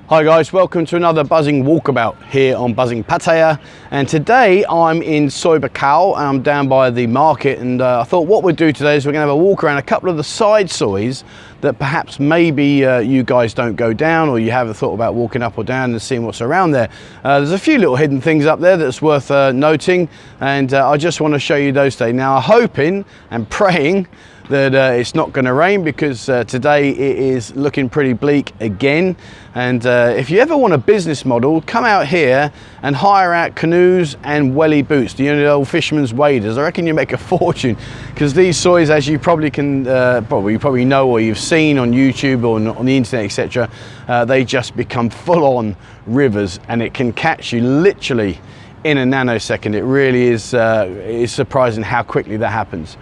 Hi guys, welcome to another Buzzing walkabout here on Buzzing Pattaya, and today I'm in Soi Buakhao and I'm down by the market, and I thought what we'd do today is we're going to have a walk around a couple of the side sois that perhaps maybe you guys don't go down, or you haven't thought about walking up or down and seeing what's around there. There's a few little hidden things up there that's worth noting, and I just want to show you those today. Now I'm hoping and praying that it's not going to rain, because today it is looking pretty bleak again. And if you ever want a business model, come out here and hire out canoes and welly boots, the old fisherman's waders. I reckon you make a fortune, because these sois, as you probably can probably know, or you've seen on YouTube or on the internet, etc., they just become full-on rivers, and it can catch you literally in a nanosecond. It really is it's surprising how quickly that happens.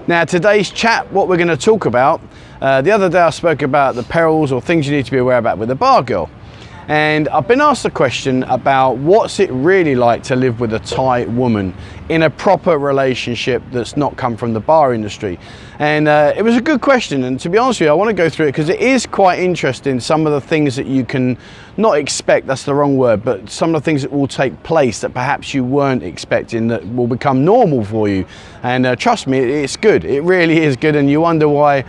Now today's chat, what we're going to talk about, the other day I spoke about the perils or things you need to be aware about with a bar girl, and I've been asked a question about what's it really like to live with a Thai woman in a proper relationship that's not come from the bar industry. And it was a good question, and to be honest with you, I want to go through it because it is quite interesting, some of the things that you can not expect, that's the wrong word, but some of the things that will take place that perhaps you weren't expecting, that will become normal for you. And trust me, it's good, it really is good, and you wonder why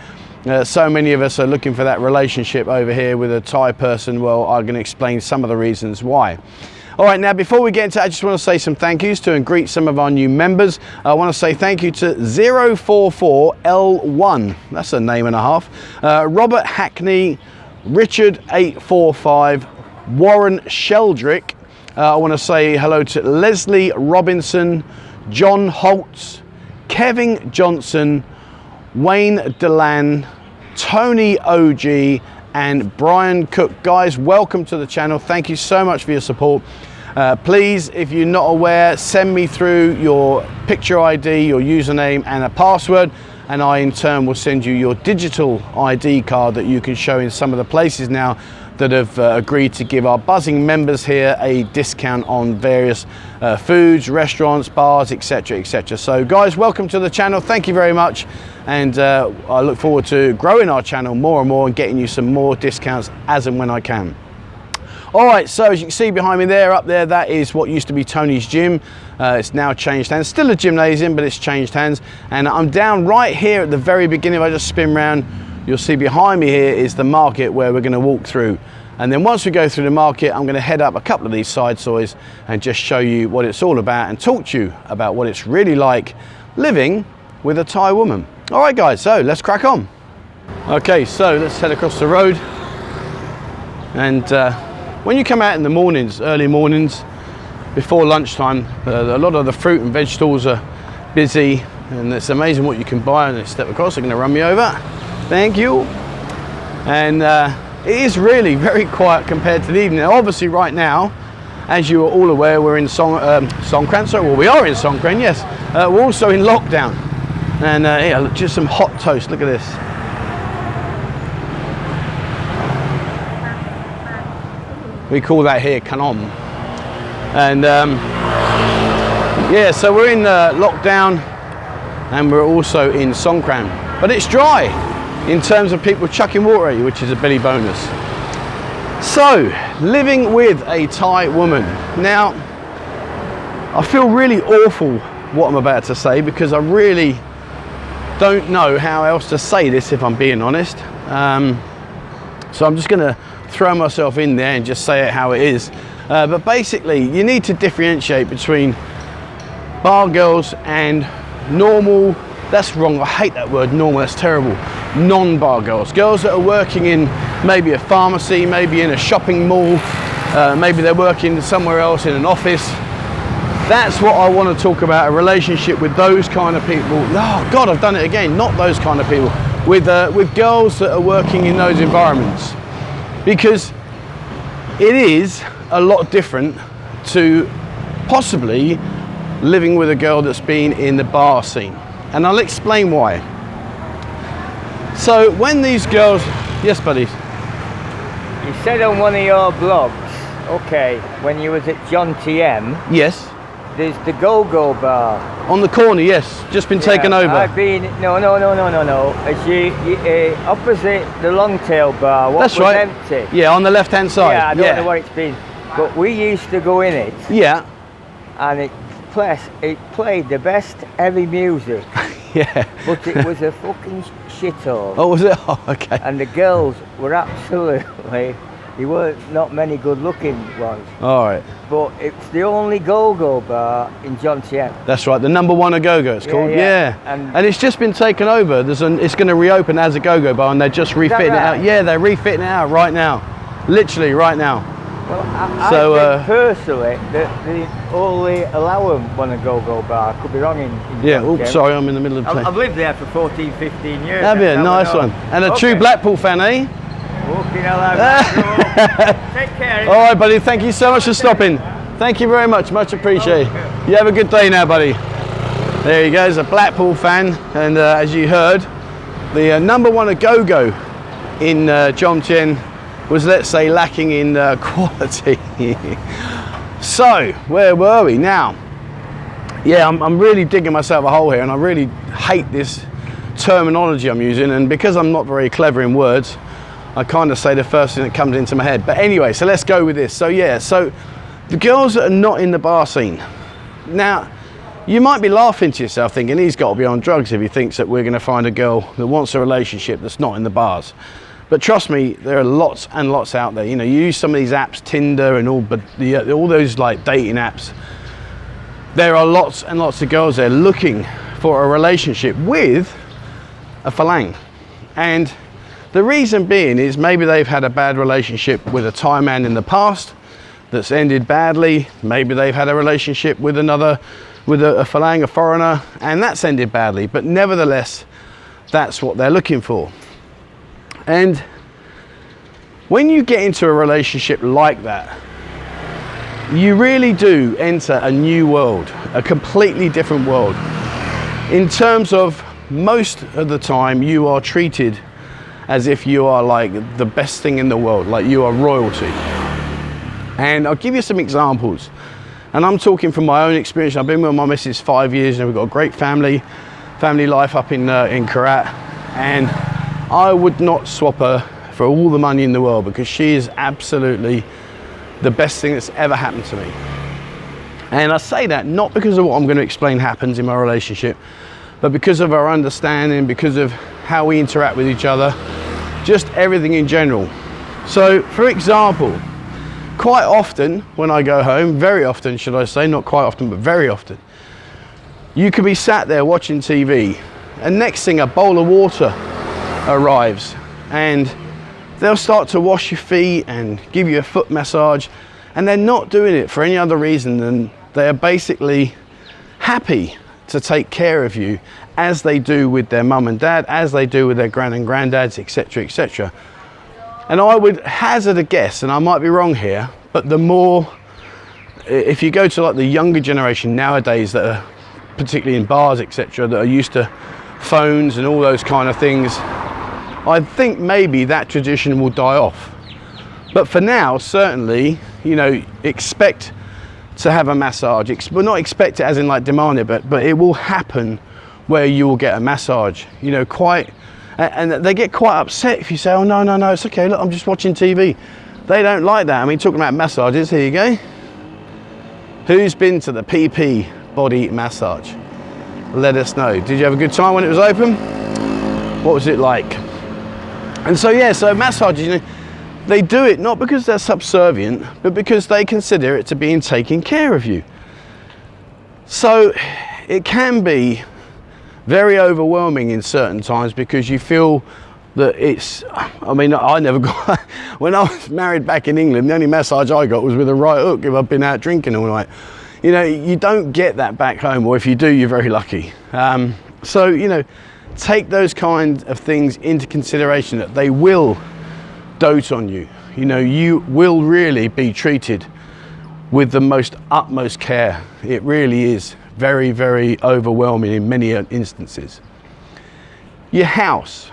so many of us are looking for that relationship over here with a Thai person. Well, I'm going to explain some of the reasons why. All right, now before we get into it, I just want to say some thank yous to and greet some of our new members. I want to say thank you to 044L1, that's a name and a half, Robert Hackney, Richard 845, Warren Sheldrick. I want to say hello to Leslie Robinson, John Holtz, Kevin Johnson, Wayne Delan, Tony OG, and Brian Cook. Guys, welcome to the channel. Thank you so much for your support. Please, if you're not aware, send me through your picture ID, your username and a password, and I in turn will send you your digital ID card that you can show in some of the places now that have agreed to give our Buzzing members here a discount on various foods, restaurants, bars, etc, etc. So guys, welcome to the channel. Thank you very much, and I look forward to growing our channel more and more and getting you some more discounts as and when I can. All right, so as you can see behind me there, up there, that is what used to be Tony's gym. It's now changed hands, still a gymnasium, but it's changed hands. And I'm down right here at the very beginning. If I just spin round, you'll see behind me here is the market where we're going to walk through. And then once we go through the market, I'm going to head up a couple of these side sois and just show you what it's all about and talk to you about what it's really like living with a Thai woman. All right guys, so let's crack on. Okay, so let's head across the road. And when you come out in the mornings, early mornings, before lunchtime, a lot of the fruit and vegetables are busy, and it's amazing what you can buy. And they step across, they're going to run me over. Thank you. And it is really very quiet compared to the evening. Now, obviously right now, as you are all aware, we're in Songkran. So, well, we are in Songkran, yes. We're also in lockdown. And yeah, just some hot toast, look at this. We call that here kanom. And yeah, so we're in lockdown, and we're also in Songkran. But it's dry in terms of people chucking water at you, which is a Billy bonus. So, living with a Thai woman. Now, I feel really awful what I'm about to say, because I really don't know how else to say this, if I'm being honest. So I'm just gonna throw myself in there and just say it how it is. But basically, you need to differentiate between bar girls and normal, that's wrong, I hate that word, normal, that's terrible, non-bar girls. Girls that are working in maybe a pharmacy, maybe in a shopping mall, maybe they're working somewhere else in an office. That's what I want to talk about, a relationship with those kind of people. Oh God, I've done it again, not those kind of people. With girls that are working in those environments. Because it is a lot different to possibly living with a girl that's been in the bar scene. And I'll explain why. So when these girls, yes buddies? You said on one of your blogs, okay, when you was at John TM, yes, There's the Go-Go bar. On the corner, yes. Just been taken over. I've been, no. As you opposite the Longtail bar, what That's was right. empty. Yeah, on the left-hand side. Yeah, I don't know where it's been. But we used to go in it. Yeah. And it played the best heavy music. Yeah. But it was a fucking shithole. Oh, was it? Oh, okay. And the girls were absolutely, there were not many good looking ones. All right. But it's the only Go-Go bar in Jomtien. That's right, the number one Go-Go it's called. Yeah. And it's just been taken over. It's going to reopen as a Go-Go bar, and they're just refitting it out. Yeah, they're refitting it out right now. Literally right now. Well, I think personally that they only allow them one a Go-Go bar. I could be wrong in yeah, oops, sorry, I'm in the middle of the play. I've lived there for 14, 15 years. Have you? Nice one. And a true Blackpool fan, eh? Walking alive. Take care. All right, buddy, thank you so much for stopping. Thank you very much appreciated. You have a good day now, buddy. There he goes, a Blackpool fan, and as you heard, the number one Go-Go in Jomtien was, let's say, lacking in quality. So, where were we now? Yeah, I'm really digging myself a hole here, and I really hate this terminology I'm using, and because I'm not very clever in words, I kind of say the first thing that comes into my head. But anyway, so let's go with this. So yeah, so the girls that are not in the bar scene. Now, you might be laughing to yourself thinking he's got to be on drugs if he thinks that we're going to find a girl that wants a relationship that's not in the bars. But trust me, there are lots and lots out there. You know, you use some of these apps, Tinder and all, but all those like dating apps. There are lots and lots of girls there looking for a relationship with a phalang. And the reason being is maybe they've had a bad relationship with a Thai man in the past that's ended badly. Maybe they've had a relationship with a phalang, a foreigner, and that's ended badly. But nevertheless, that's what they're looking for. And when you get into a relationship like that, you really do enter a new world, a completely different world. In terms of most of the time, you are treated as if you are like the best thing in the world, like you are royalty. And I'll give you some examples. And I'm talking from my own experience. I've been with my missus 5 years, and we've got a great family life up in Karat. And I would not swap her for all the money in the world, because she is absolutely the best thing that's ever happened to me. And I say that not because of what I'm going to explain happens in my relationship, but because of our understanding, because of how we interact with each other, just everything in general. So, for example, quite often when I go home, very often should I say, not quite often, but very often, you could be sat there watching TV, and next thing a bowl of water arrives, and they'll start to wash your feet and give you a foot massage, and they're not doing it for any other reason than they are basically happy to take care of you, as they do with their mum and dad, as they do with their gran and granddads, etc., etc. And I would hazard a guess, and I might be wrong here, but the more, if you go to like the younger generation nowadays that are particularly in bars, etc., that are used to phones and all those kind of things, I think maybe that tradition will die off. But for now, certainly, you know, expect to have a massage. Well, not expect it as in like demand it, but it will happen where you will get a massage. You know, and they get quite upset if you say, oh, no, it's okay, look, I'm just watching TV. They don't like that. I mean, talking about massages, here you go. Who's been to the PP body massage? Let us know. Did you have a good time when it was open? What was it like? And so, yeah, so massages, you know, they do it not because they're subservient, but because they consider it to be taking care of you. So it can be very overwhelming in certain times, because you feel that it's, I mean, I never got, when I was married back in England, the only massage I got was with a right hook if I've been out drinking all night. You know, you don't get that back home, or if you do, you're very lucky. So, you know, take those kinds of things into consideration, that they will dote on you. You know, you will really be treated with the most utmost care. It really is very, very overwhelming in many instances. Your house.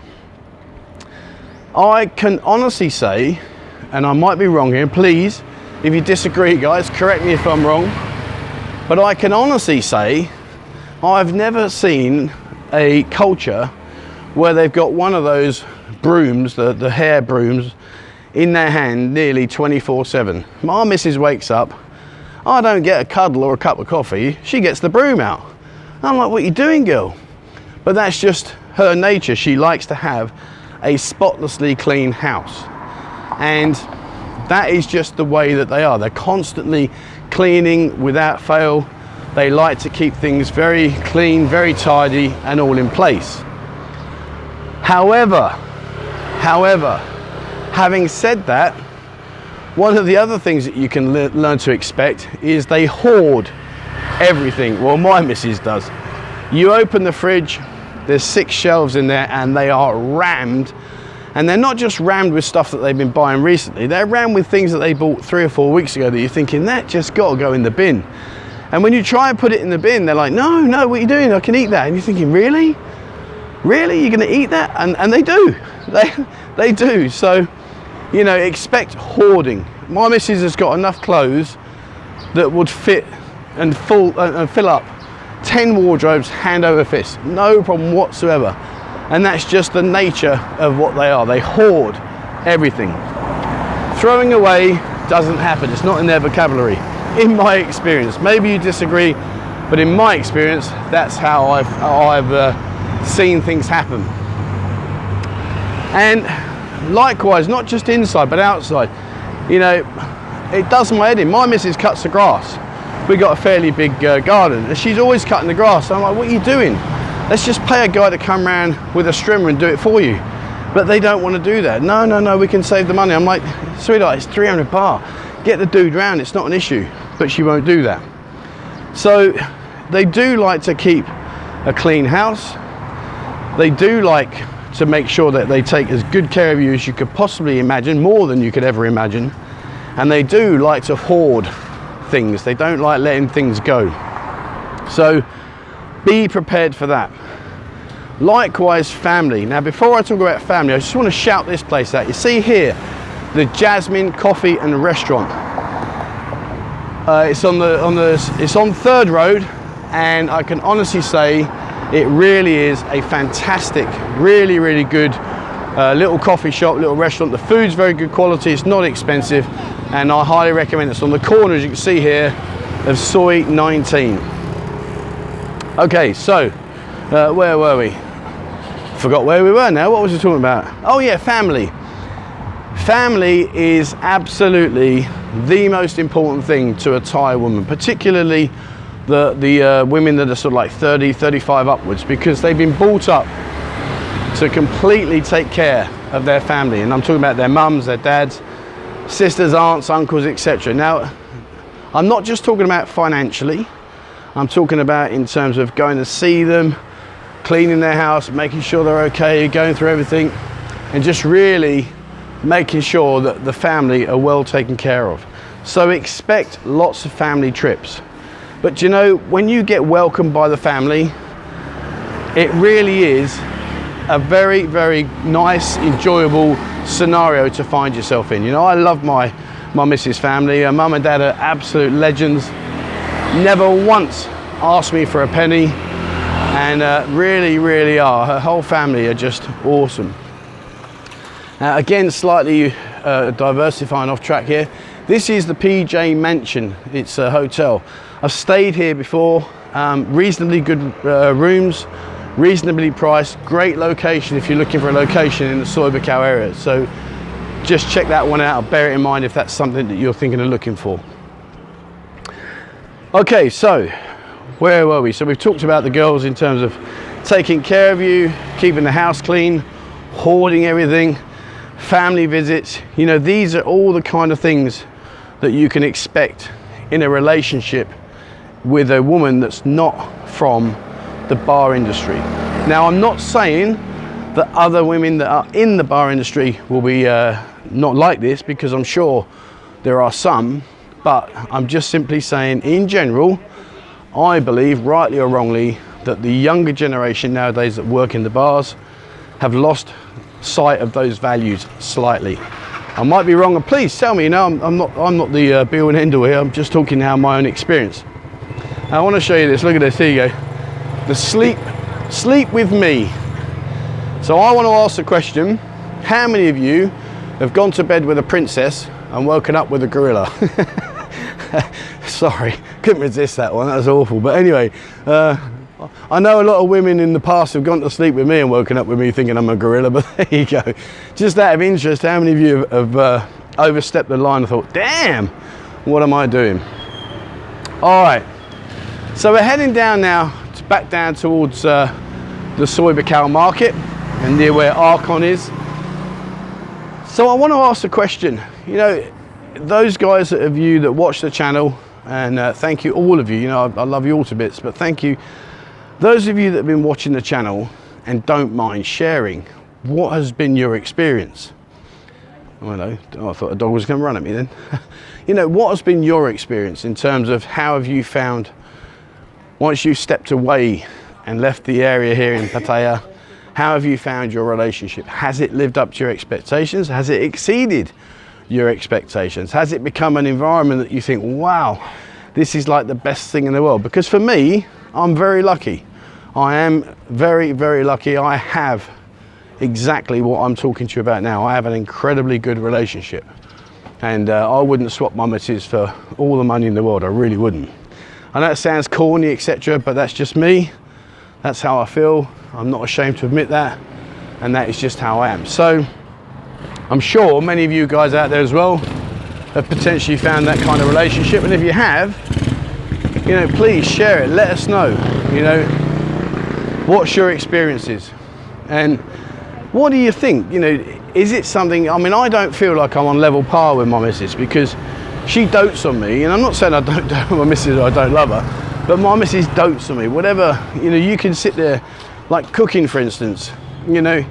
I can honestly say, and I might be wrong here, please, if you disagree, guys, correct me if I'm wrong, But I can honestly say I've never seen a culture where they've got one of those brooms, the hair brooms, in their hand nearly 24/7. My missus wakes up, I don't get a cuddle or a cup of coffee, she gets the broom out. I'm like, what are you doing, girl? But that's just her nature. She likes to have a spotlessly clean house. And that is just the way that they are. They're constantly cleaning without fail. They like to keep things very clean, very tidy, and all in place. However, having said that, one of the other things that you can learn to expect is they hoard everything. Well, my missus does. You open the fridge, there's 6 shelves in there, and they are rammed. And they're not just rammed with stuff that they've been buying recently, they're rammed with things that they bought 3 or 4 weeks ago that you're thinking, that just got to go in the bin. And when you try and put it in the bin, they're like, no, what are you doing? I can eat that. And you're thinking, really? Really? You're going to eat that? And they do. They do. So, you know, expect hoarding. My missus has got enough clothes that would fit and fill up 10 wardrobes hand over fist. No problem whatsoever. And that's just the nature of what they are. They hoard everything. Throwing away doesn't happen. It's not in their vocabulary, in my experience. Maybe you disagree, but in my experience, that's how I've seen things happen. And likewise, not just inside but outside, you know, it does my head in. My missus cuts the grass. We got a fairly big garden, and she's always cutting the grass. So I'm like, what are you doing? Let's just pay a guy to come around with a strimmer and do it for you. But they don't want to do that. No, we can save the money. I'm like, sweetheart, it's 300 baht. Get the dude round, it's not an issue. But she won't do that. So they do like to keep a clean house. They do like to make sure that they take as good care of you as you could possibly imagine, more than you could ever imagine. And they do like to hoard things. They don't like letting things go. So be prepared for that. Likewise, family. Now, before I talk about family, I just want to shout this place out. You see here, the Jasmine Coffee and Restaurant. It's on 3rd Road, and I can honestly say it really is a fantastic, really good little coffee shop, little restaurant. The food's very good quality, it's not expensive, and I highly recommend it. It's on the corner, as you can see here, of Soi 19. Okay, so where were we? Forgot where we were now. What was I talking about? Oh yeah, family. Family is absolutely the most important thing to a Thai woman, particularly the women that are sort of like 30, 35 upwards, because they've been brought up to completely take care of their family. And I'm talking about their mums, their dads, sisters, aunts, uncles, etc. Now, I'm not just talking about financially. I'm talking about in terms of going to see them, cleaning their house, making sure they're okay, going through everything, and just really making sure that the family are well taken care of. So expect lots of family trips. But you know, when you get welcomed by the family, it really is a very nice, enjoyable scenario to find yourself in. You know, I love my missus' family. Her mum and dad are absolute legends. Never once asked me for a penny, and really are. Her whole family are just awesome. Again, slightly diversifying off track here. This is the PJ Mansion. It's a hotel. I've stayed here before. Reasonably good rooms, reasonably priced, great location if you're looking for a location in the Soi Buakhao area. So just check that one out. Bear it in mind if that's something that you're thinking of looking for. Okay, so where were we? So we've talked about the girls in terms of taking care of you, keeping the house clean, hoarding everything, family visits. You know, these are all the kind of things that you can expect in a relationship with a woman that's not from the bar industry. Now, I'm not saying that other women that are in the bar industry will be not like this, because I'm sure there are some, but I'm just simply saying in general, I believe, rightly or wrongly, that the younger generation nowadays that work in the bars have lost sight of those values slightly. I might be wrong, and please tell me. You know, I'm not the be all and end all here. I'm just talking now my own experience. I want to show you this. Look at this. Here you go. The sleep with me. So I want to ask the question, how many of you have gone to bed with a princess and woken up with a gorilla? Sorry, couldn't resist that one. That was awful. But anyway, I know a lot of women in the past have gone to sleep with me and woken up with me thinking I'm a gorilla, but there you go. Just out of interest, how many of you have overstepped the line and thought, damn, what am I doing? All right, so we're heading down now, back down towards the soy bacal market and near where Archon is. So I want to ask the question, you know, those guys of you that watch the channel, and thank you, all of you, you know, I love you all to bits, but thank you. Those of you that have been watching the channel and don't mind sharing, what has been your experience? Oh, hello. Oh, I thought a dog was going to run at me then. You know, what has been your experience in terms of how have you found, once you stepped away and left the area here in Pattaya, how have you found your relationship? Has it lived up to your expectations? Has it exceeded your expectations? Has it become an environment that you think, wow, this is like the best thing in the world? Because for me, I'm very lucky. I am very, very lucky. I have exactly what I'm talking to you about now. I have an incredibly good relationship. And I wouldn't swap my missus for all the money in the world. I really wouldn't. I know it sounds corny, etc., but that's just me. That's how I feel. I'm not ashamed to admit that. And that is just how I am. So I'm sure many of you guys out there as well have potentially found that kind of relationship. And if you have, you know, please share it. Let us know, you know, what's your experiences and what do you think? You know, is it something, I mean, I don't feel like I'm on level par with my missus because she dotes on me, and I'm not saying I don't dote on my missus or I don't love her, but my missus dotes on me. Whatever, you know, you can sit there, like cooking for instance, you know,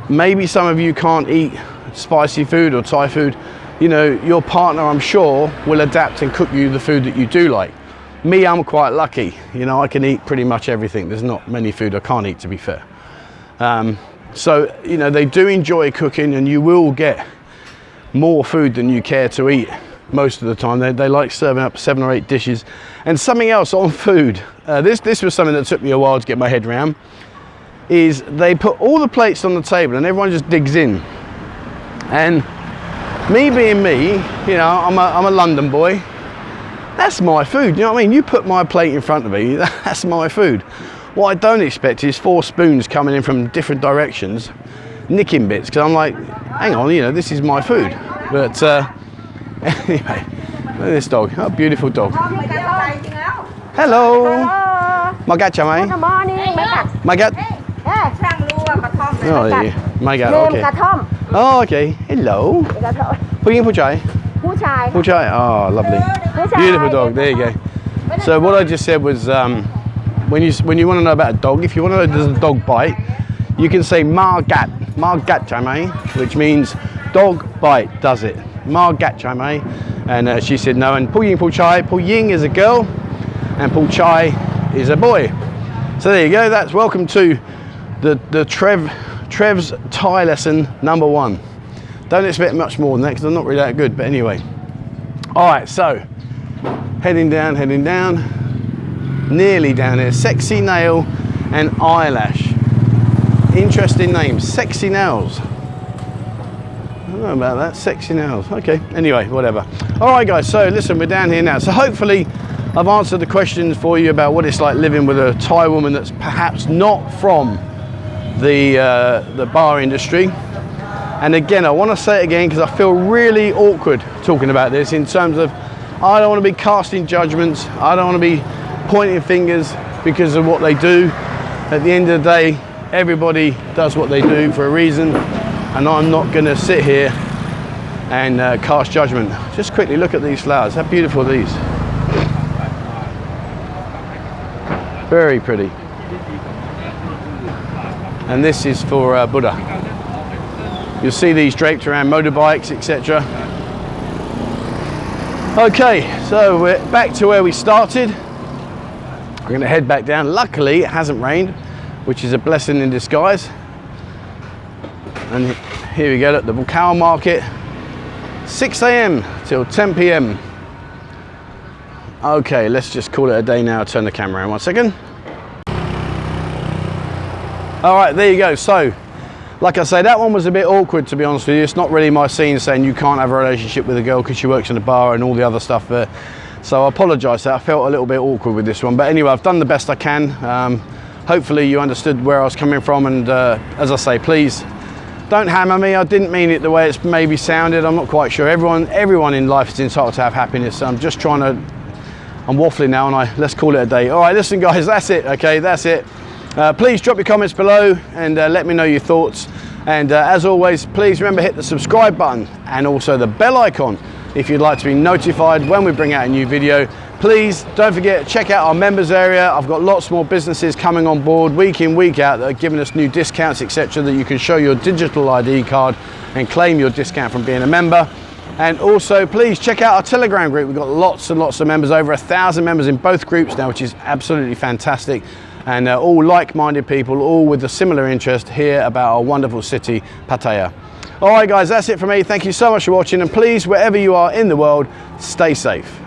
maybe some of you can't eat spicy food or Thai food, you know, your partner I'm sure will adapt and cook you the food that you do like. Me, I'm quite lucky, you know, I can eat pretty much everything. There's not many food I can't eat, to be fair. So, you know, they do enjoy cooking, and you will get more food than you care to eat most of the time. They like serving up 7 or 8 dishes. And something else on food, this was something that took me a while to get my head around, is they put all the plates on the table and everyone just digs in. And me being me, you know, I'm a London boy. That's my food, you know what I mean? You put my plate in front of me, that's my food. What I don't expect is 4 spoons coming in from different directions, nicking bits, because I'm like, hang on, you know, this is my food. But anyway, look at this dog, oh, beautiful dog. Hello. Magat chamai. Good morning. Magat. Oh, yeah. Magat, okay. Oh, okay. Hello.ผู้chai.ผู้chai. Oh, lovely. Beautiful dog. There you go. So what I just said was, when you want to know about a dog, if you want to know does a dog bite, you can say Magat chamai, which means dog bite, does it? Magat chamai. And she said no. And Pu Ying is a girl, and Pu Chai is a boy. So there you go. That's welcome to the Trev's Thai lesson number 1. Don't expect much more than that because I'm not really that good. But anyway, all right. So heading down, nearly down here. Sexy Nail and Eyelash. Interesting name, Sexy Nails. I don't know about that, Sexy Nails. Okay, anyway, whatever. All right, guys. So listen, we're down here now. So hopefully I've answered the questions for you about what it's like living with a Thai woman that's perhaps not from the bar industry. And again, I want to say it again because I feel really awkward talking about this in terms of I don't want to be casting judgments. I don't want to be pointing fingers because of what they do. At the end of the day, everybody does what they do for a reason, and I'm not going to sit here and cast judgment. Just quickly look at these flowers. How beautiful are these? Very pretty. And this is for Buddha. You'll see these draped around motorbikes, etc. Okay, so we're back to where we started. We're going to head back down. Luckily, it hasn't rained, which is a blessing in disguise. And here we go at the Bacal market, 6 a.m. till 10 p.m. Okay, let's just call it a day now. Turn the camera around 1 second. All right, there you go. So, like I say, that one was a bit awkward, to be honest with you. It's not really my scene saying you can't have a relationship with a girl because she works in a bar and all the other stuff there. So I apologise that I felt a little bit awkward with this one. But anyway, I've done the best I can. Hopefully you understood where I was coming from. And as I say, please don't hammer me. I didn't mean it the way it's maybe sounded. I'm not quite sure. Everyone in life is entitled to have happiness. So I'm just trying to, I'm waffling now, and let's call it a day. All right, listen guys, that's it. Okay, that's it. Please drop your comments below and let me know your thoughts. And as always, please remember, hit the subscribe button and also the bell icon if you'd like to be notified when we bring out a new video. Please don't forget, check out our members area. I've got lots more businesses coming on board week in, week out that are giving us new discounts, etc., that you can show your digital ID card and claim your discount from being a member. And also, please check out our Telegram group. We've got lots and lots of members, over 1,000 members in both groups now, which is absolutely fantastic. And all like-minded people, all with a similar interest here about our wonderful city, Pattaya. All right, guys, that's it from me. Thank you so much for watching. And please, wherever you are in the world, stay safe.